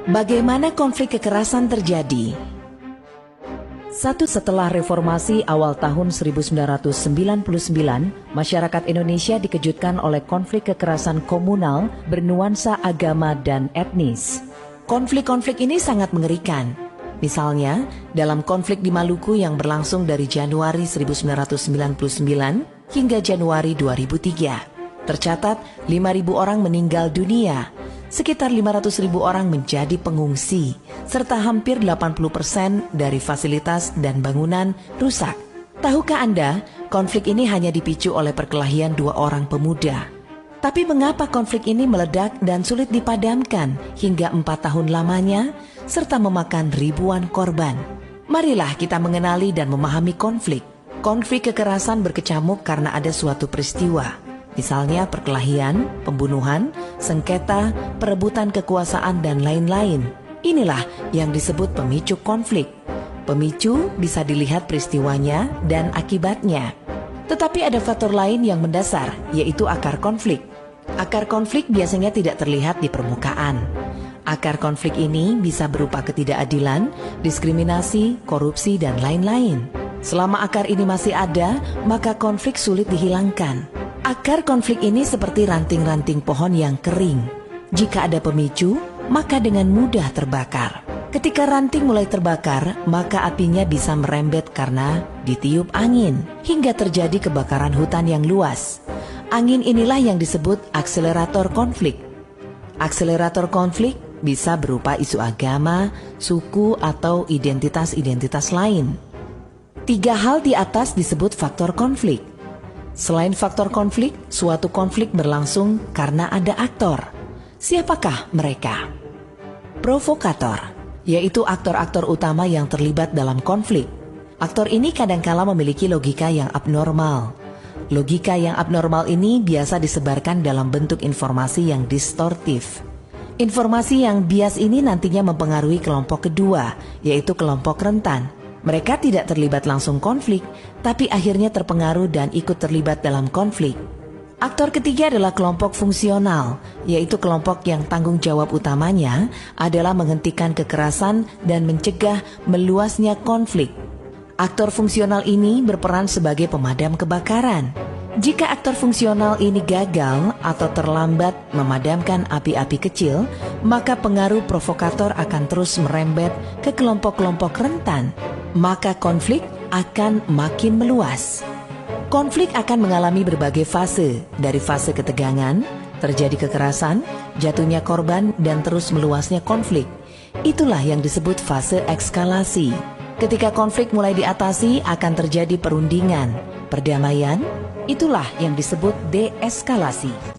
Bagaimana konflik kekerasan terjadi? Setelah reformasi awal tahun 1999, masyarakat Indonesia dikejutkan oleh konflik kekerasan komunal bernuansa agama dan etnis. Konflik-konflik ini sangat mengerikan. Misalnya, dalam konflik di Maluku yang berlangsung dari Januari 1999 hingga Januari 2003, tercatat 5.000 orang meninggal dunia. Sekitar 500.000 orang menjadi pengungsi, serta hampir 80% dari fasilitas dan bangunan rusak. Tahukah Anda, konflik ini hanya dipicu oleh perkelahian 2 orang pemuda. Tapi mengapa konflik ini meledak dan sulit dipadamkan hingga 4 tahun lamanya, serta memakan ribuan korban? Marilah kita mengenali dan memahami konflik. Konflik kekerasan berkecamuk karena ada suatu peristiwa. Misalnya perkelahian, pembunuhan, sengketa, perebutan kekuasaan, dan lain-lain. Inilah yang disebut pemicu konflik. Pemicu bisa dilihat peristiwanya dan akibatnya. Tetapi ada faktor lain yang mendasar, yaitu akar konflik. Akar konflik biasanya tidak terlihat di permukaan. Akar konflik ini bisa berupa ketidakadilan, diskriminasi, korupsi, dan lain-lain. Selama akar ini masih ada, maka konflik sulit dihilangkan. Akar konflik ini seperti ranting-ranting pohon yang kering. Jika ada pemicu, maka dengan mudah terbakar. Ketika ranting mulai terbakar, maka apinya bisa merembet karena ditiup angin, hingga terjadi kebakaran hutan yang luas. Angin inilah yang disebut akselerator konflik. Akselerator konflik bisa berupa isu agama, suku, atau identitas-identitas lain. 3 hal di atas disebut faktor konflik. Selain faktor konflik, suatu konflik berlangsung karena ada aktor. Siapakah mereka? Provokator, yaitu aktor-aktor utama yang terlibat dalam konflik. Aktor ini kadangkala memiliki logika yang abnormal. Logika yang abnormal ini biasa disebarkan dalam bentuk informasi yang distortif. Informasi yang bias ini nantinya mempengaruhi kelompok kedua, yaitu kelompok rentan. Mereka tidak terlibat langsung konflik, tapi akhirnya terpengaruh dan ikut terlibat dalam konflik. Aktor ketiga adalah kelompok fungsional, yaitu kelompok yang tanggung jawab utamanya adalah menghentikan kekerasan dan mencegah meluasnya konflik. Aktor fungsional ini berperan sebagai pemadam kebakaran. Jika aktor fungsional ini gagal atau terlambat memadamkan api-api kecil, maka pengaruh provokator akan terus merembet ke kelompok-kelompok rentan. Maka konflik akan makin meluas. Konflik akan mengalami berbagai fase, dari fase ketegangan, terjadi kekerasan, jatuhnya korban, dan terus meluasnya konflik. Itulah yang disebut fase ekskalasi. Ketika konflik mulai diatasi, akan terjadi perundingan, perdamaian. Itulah yang disebut deeskalasi.